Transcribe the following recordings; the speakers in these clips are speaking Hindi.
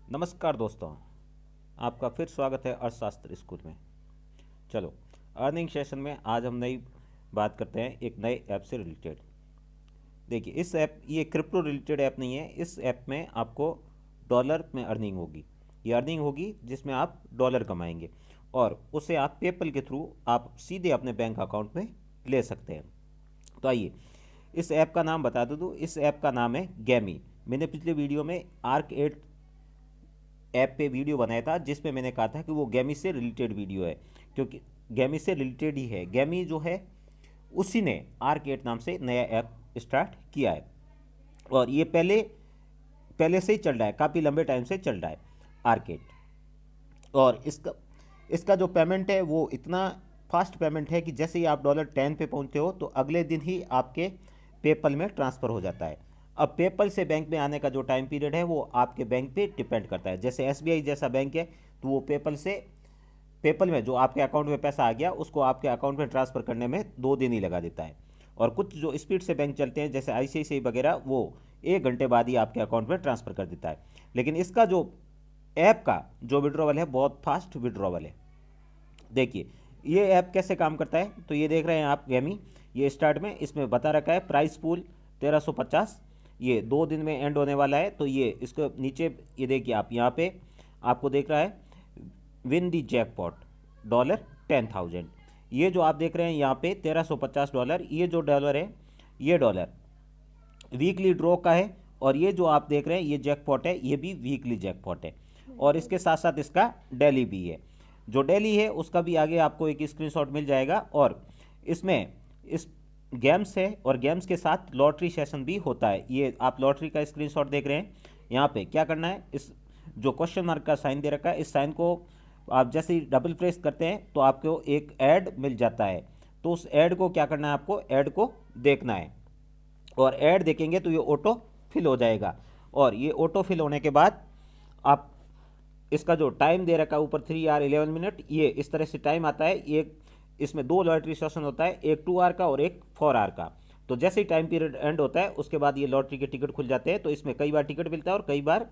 नमस्कार दोस्तों, आपका फिर स्वागत है अर्थशास्त्र स्कूल में। चलो, अर्निंग सेशन में आज हम नई बात करते हैं एक नए ऐप से रिलेटेड। देखिए, इस ऐप ये क्रिप्टो रिलेटेड ऐप नहीं है। इस ऐप में आपको डॉलर में अर्निंग होगी। ये अर्निंग होगी जिसमें आप डॉलर कमाएंगे और उसे आप पेपल के थ्रू आप सीधे अपने बैंक अकाउंट में ले सकते हैं। तो आइए इस ऐप का नाम बता दूँ। इस ऐप का नाम है गैमी। मैंने पिछले वीडियो में आर्क 8 ऐप पे वीडियो बनाया था जिसमें मैंने कहा था कि वो गैमी से रिलेटेड वीडियो है, क्योंकि गैमी से रिलेटेड ही है। गैमी जो है उसी ने आर्क 8 नाम से नया ऐप स्टार्ट किया है और ये पहले पहले से ही चल रहा है, काफ़ी लंबे टाइम से चल रहा है आर्क 8। और इसका इसका जो पेमेंट है वो इतना फास्ट पेमेंट है कि जैसे ही आप $10 पे पहुंचते हो तो अगले दिन ही आपके पेपल में ट्रांसफ़र हो जाता है। अब पेपल से बैंक में आने का जो टाइम पीरियड है वो आपके बैंक पे डिपेंड करता है। जैसे एसबीआई जैसा बैंक है तो वो पेपल में जो आपके अकाउंट में पैसा आ गया उसको आपके अकाउंट में ट्रांसफ़र करने में 2 दिन ही लगा देता है। और कुछ जो स्पीड से बैंक चलते हैं जैसे आईसीआईसीआई वगैरह वो 1 घंटे बाद ही आपके अकाउंट में ट्रांसफ़र कर देता है। लेकिन इसका जो ऐप का जो विड्रॉवल है बहुत फास्ट विड्रॉवल है। देखिए ये ऐप कैसे काम करता है। तो ये देख रहे हैं आप गैमी, ये स्टार्ट में इसमें बता रखा है प्राइस पूल 1350, ये 2 दिन में एंड होने वाला है। तो ये इसको नीचे ये देखिए आप यहाँ पे आपको देख रहा है विन दी जैकपॉट $10,000। ये जो आप देख रहे हैं यहाँ पे $1350, ये जो डॉलर है ये डॉलर वीकली ड्रॉ का है। और ये जो आप देख रहे हैं ये जैकपॉट है, ये भी वीकली जैकपॉट है और इसके साथ साथ इसका डेली भी है। जो डेली है उसका भी आगे आपको एक स्क्रीनशॉट मिल जाएगा। और इसमें इस गेम्स है और गेम्स के साथ लॉटरी सेशन भी होता है। ये आप लॉटरी का स्क्रीनशॉट देख रहे हैं। यहाँ पे क्या करना है, इस जो क्वेश्चन मार्क का साइन दे रखा है इस साइन को आप जैसे ही डबल प्रेस करते हैं तो आपको एक ऐड मिल जाता है। तो उस ऐड को क्या करना है, आपको ऐड को देखना है और ऐड देखेंगे तो ये ऑटो फिल हो जाएगा। और ये ऑटो फिल होने के बाद आप इसका जो टाइम दे रखा है ऊपर 3 hours 11 minutes, ये इस तरह से टाइम आता है। ये इसमें 2 लॉटरी सेशन होता है, एक 2 hour का और एक 4 hour का। तो जैसे ही टाइम पीरियड एंड होता है उसके बाद ये लॉटरी के टिकट खुल जाते हैं। तो इसमें कई बार टिकट मिलता है और कई बार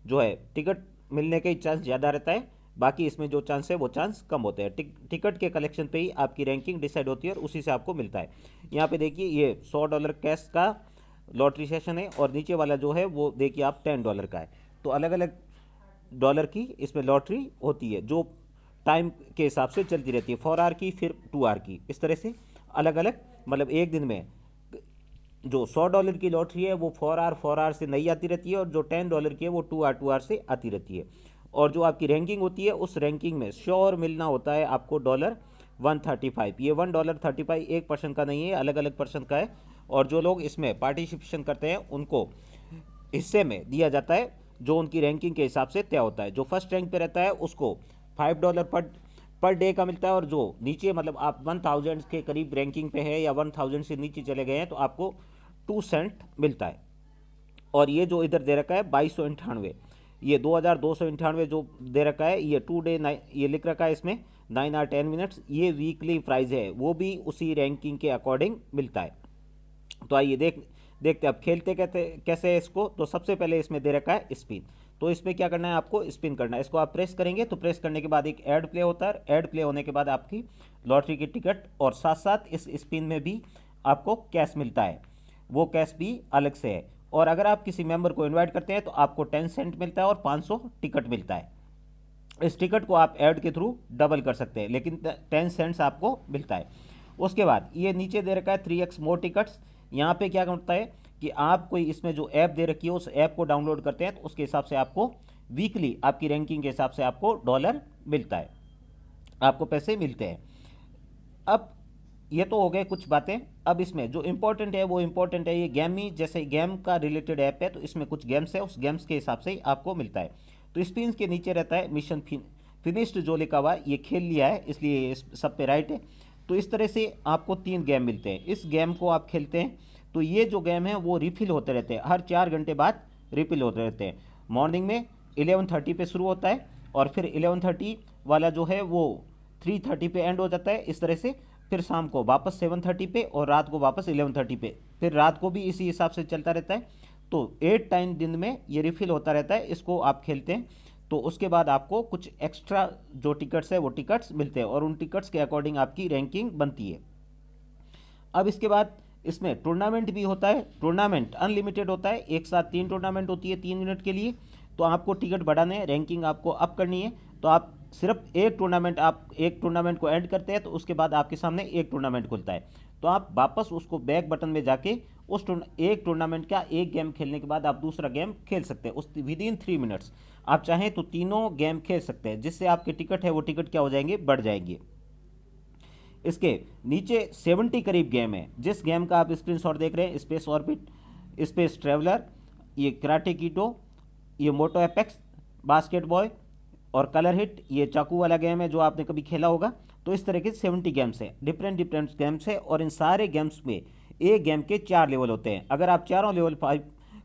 जो है टिकट मिलने का ही चांस ज़्यादा रहता है, बाकी इसमें जो चांस है वो चांस कम होते हैं। टिकट के कलेक्शन पे ही आपकी रैंकिंग डिसाइड होती है और उसी से आपको मिलता है। यहाँ पे देखिए ये $100 कैश का लॉटरी सेशन है और नीचे वाला जो है वो देखिए आप $10 का है। तो अलग अलग डॉलर की इसमें लॉटरी होती है जो टाइम के हिसाब से चलती रहती है, 4 hour की फिर 2 hour की, इस तरह से अलग अलग। मतलब एक दिन में जो $100 की लॉटरी है वो 4 hour से नहीं आती रहती है और जो $10 की है वो 2 hour से आती रहती है। और जो आपकी रैंकिंग होती है उस रैंकिंग में श्योर मिलना होता है आपको $135। ये $135 एक पर्सन का नहीं है, अलग अलग पर्सन का है। और जो लोग इसमें पार्टिसिपेशन करते हैं उनको हिस्से में दिया जाता है जो उनकी रैंकिंग के हिसाब से तय होता है। जो फर्स्ट रैंक पे रहता है उसको $5 पर डे का मिलता है और जो नीचे मतलब आप 1000 के करीब रैंकिंग पे है या 1000 से नीचे चले गए हैं तो आपको 2 सेंट मिलता है। और ये जो इधर दे रखा है 2298, ये 2298 जो दे रखा है ये 2 डे ये लिख रखा है इसमें 9 hour 10 minutes, ये वीकली प्राइस है, वो भी उसी रैंकिंग के अकॉर्डिंग मिलता है। तो आइए देखते अब खेलते कैसे है इसको। तो सबसे पहले इसमें दे रखा है स्पिन। तो इसमें क्या करना है, आपको स्पिन करना है। इसको आप प्रेस करेंगे तो प्रेस करने के बाद एक ऐड प्ले होता है। ऐड प्ले होने के बाद आपकी लॉटरी की टिकट और साथ साथ इस स्पिन में भी आपको कैश मिलता है, वो कैश भी अलग से है। और अगर आप किसी मेंबर को इनवाइट करते हैं तो आपको 10 सेंट मिलता है और 500 टिकट मिलता है। इस टिकट को आप ऐड के थ्रू डबल कर सकते हैं लेकिन 10 सेंट्स आपको मिलता है। उसके बाद ये नीचे दे रखा है 3x मोर टिकट्स। यहाँ पे क्या करता है कि आप कोई इसमें जो ऐप दे रखी है उस ऐप को डाउनलोड करते हैं तो उसके हिसाब से आपको वीकली आपकी रैंकिंग के हिसाब से आपको डॉलर मिलता है, आपको पैसे मिलते हैं। अब ये तो हो गए कुछ बातें। अब इसमें जो इम्पोर्टेंट है वो इम्पोर्टेंट है, ये गेमी जैसे गेम का रिलेटेड ऐप है तो इसमें कुछ गेम्स है, उस गेम्स के हिसाब से ही आपको मिलता है। तो स्क्रीन के नीचे रहता है मिशन फिनिश्ड जो लिखा हुआ है, ये खेल लिया है इसलिए इस सब पे राइट है। तो इस तरह से आपको 3 गेम मिलते हैं। इस गेम को आप खेलते हैं तो ये जो गेम है वो रिफिल होते रहते हैं, हर 4 घंटे बाद रिफिल होते रहते हैं। मॉर्निंग में 11:30 पे शुरू होता है और फिर 11:30 वाला जो है वो 3:30 पे एंड हो जाता है, इस तरह से। फिर शाम को वापस 7:30 पे और रात को वापस 11:30 पे, फिर रात को भी इसी हिसाब से चलता रहता है। तो 8 टाइम दिन में ये रिफिल होता रहता है, इसको आप खेलते हैं तो उसके बाद आपको कुछ एक्स्ट्रा जो टिकट्स है वो टिकट्स मिलते हैं और उन टिकट्स के अकॉर्डिंग आपकी रैंकिंग बनती है। अब इसके बाद इसमें टूर्नामेंट भी होता है, टूर्नामेंट अनलिमिटेड होता है, एक साथ 3 टूर्नामेंट होती है 3 मिनट के लिए। तो आपको टिकट बढ़ाने हैं, रैंकिंग आपको अप करनी है, तो आप सिर्फ एक टूर्नामेंट, आप एक टूर्नामेंट को एंड करते हैं तो उसके बाद आपके सामने एक टूर्नामेंट खुलता है, तो आप वापस उसको बैक बटन में जाके उस एक टूर्नामेंट का एक गेम खेलने के बाद आप दूसरा गेम खेल सकते हैं उस विद इन 3 मिनट्स। आप चाहें तो तीनों गेम खेल सकते हैं, जिससे आपके टिकट है वो टिकट क्या हो जाएंगे, बढ़ जाएंगे। इसके नीचे 70 करीब गेम है, जिस गेम का आप स्क्रीनशॉट देख रहे हैं, स्पेस ऑर्बिट, स्पेस ट्रेवलर, ये कराटे कीटो, ये मोटो एपेक्स, बास्केट बॉय और कलर हिट, ये चाकू वाला गेम है जो आपने कभी खेला होगा। तो इस तरह के 70 गेम्स हैं, डिफरेंट डिफरेंट गेम्स है, और इन सारे गेम्स में एक गेम के 4 लेवल होते हैं। अगर आप चारों लेवल 5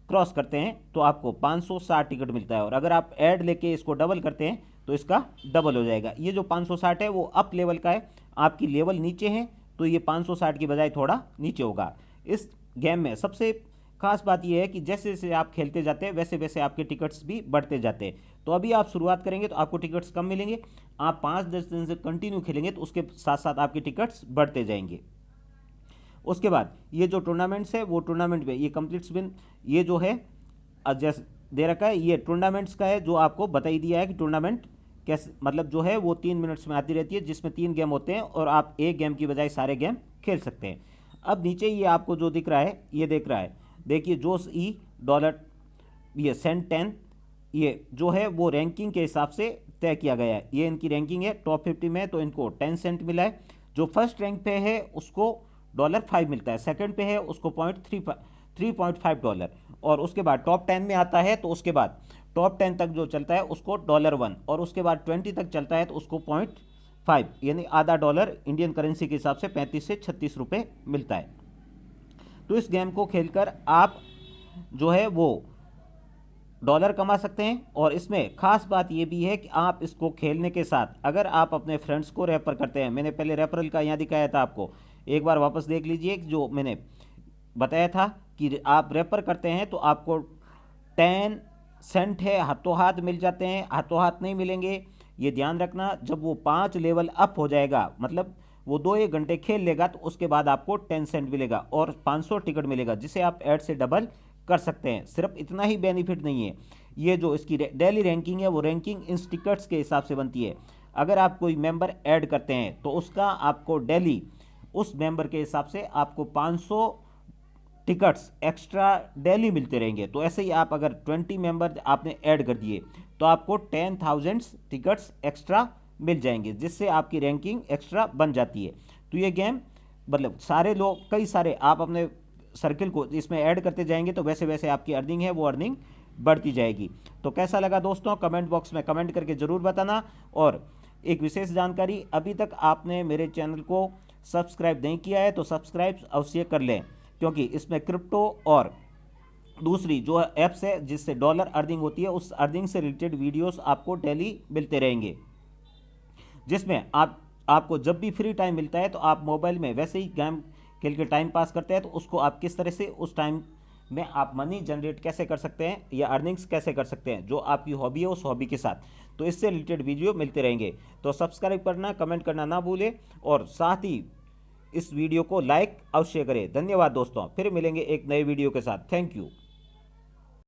क्रॉस करते हैं तो आपको 560 टिकट मिलता है, और अगर आप ऐड लेके इसको डबल करते हैं तो इसका डबल हो जाएगा। ये जो 560 है वो अप लेवल का है, आपकी लेवल नीचे है तो ये 560 की बजाय थोड़ा नीचे होगा। इस गेम में सबसे खास बात यह है कि जैसे जैसे आप खेलते जाते हैं वैसे वैसे आपके टिकट्स भी बढ़ते जाते हैं। तो अभी आप शुरुआत करेंगे तो आपको टिकट्स कम मिलेंगे, आप 5-10 दिन से कंटिन्यू खेलेंगे तो उसके साथ साथ आपके टिकट्स बढ़ते जाएंगे। उसके बाद ये जो टूर्नामेंट्स है वो टूर्नामेंट में ये कंप्लीट स्पिन, ये जो है जैसे दे रखा है, ये टूर्नामेंट्स का है जो आपको बता ही दिया है कि टूर्नामेंट कैसे, मतलब जो है वो 3 मिनट्स में आती रहती है, जिसमें 3 गेम होते हैं और आप एक गेम की बजाय सारे गेम खेल सकते हैं। अब नीचे ये आपको जो दिख रहा है, ये देख रहा है, देखिए जोस ई डॉलर, ये सेंट 10, ये जो है वो रैंकिंग के हिसाब से तय किया गया है। ये इनकी रैंकिंग है, टॉप 50 में तो इनको 10 सेंट मिला है। जो फर्स्ट रैंक पे है उसको $5 मिलता है, सेकंड पे है उसको $3.5, और उसके बाद टॉप 10 में आता है तो उसके बाद टॉप 10 तक जो चलता है उसको $1, और उसके बाद 20 तक चलता है तो उसको $0.5 यानी आधा डॉलर इंडियन करेंसी के हिसाब से 35 से 36 रुपये मिलता है। तो इस गेम को खेलकर आप जो है वो डॉलर कमा सकते हैं, और इसमें खास बात ये भी है कि आप इसको खेलने के साथ अगर आप अपने फ्रेंड्स को रेफर करते हैं, मैंने पहले रेफरल का यहाँ दिखाया था आपको, एक बार वापस देख लीजिए जो मैंने बताया था कि आप रेफर करते हैं तो आपको 10 सेंट है हाथों हाथ मिल जाते हैं, हाथों हाथ नहीं मिलेंगे, ये ध्यान रखना। जब वो 5 लेवल अप हो जाएगा, मतलब वो 2-1 घंटे खेल लेगा, तो उसके बाद आपको 10 सेंट मिलेगा और 500 टिकट मिलेगा, जिसे आप ऐड से डबल कर सकते हैं। सिर्फ इतना ही बेनिफिट नहीं है, ये जो इसकी डेली रैंकिंग है वो रैंकिंग इन टिकट्स के हिसाब से बनती है। अगर आप कोई मेंबर ऐड करते हैं तो उसका आपको डेली उस मेंबर के हिसाब से आपको 500 टिकट्स एक्स्ट्रा डेली मिलते रहेंगे। तो ऐसे ही आप अगर 20 मेंबर आपने ऐड कर दिए तो आपको 10,000 टिकट्स एक्स्ट्रा मिल जाएंगे, जिससे आपकी रैंकिंग एक्स्ट्रा बन जाती है। तो ये गेम मतलब सारे लोग, कई सारे आप अपने सर्किल को इसमें ऐड करते जाएंगे तो वैसे वैसे आपकी अर्निंग है वो अर्निंग बढ़ती जाएगी। तो कैसा लगा दोस्तों, कमेंट बॉक्स में कमेंट करके ज़रूर बताना। और एक विशेष जानकारी, अभी तक आपने मेरे चैनल को सब्सक्राइब नहीं किया है तो सब्सक्राइब अवश्य कर लें, क्योंकि इसमें क्रिप्टो और दूसरी जो ऐप्स है जिससे डॉलर अर्निंग होती है उस अर्निंग से रिलेटेड वीडियोस आपको डेली मिलते रहेंगे, जिसमें आपको जब भी फ्री टाइम मिलता है तो आप मोबाइल में वैसे ही गेम खेल के टाइम पास करते हैं तो उसको आप किस तरह से उस टाइम में आप मनी जनरेट कैसे कर सकते हैं या अर्निंग्स कैसे कर सकते हैं, जो आपकी हॉबी है उस हॉबी के साथ, तो इससे रिलेटेड वीडियो मिलते रहेंगे। तो सब्सक्राइब करना, कमेंट करना ना भूलें, और साथ ही इस वीडियो को लाइक अवश्य करें। धन्यवाद दोस्तों, फिर मिलेंगे एक नए वीडियो के साथ। Thank you.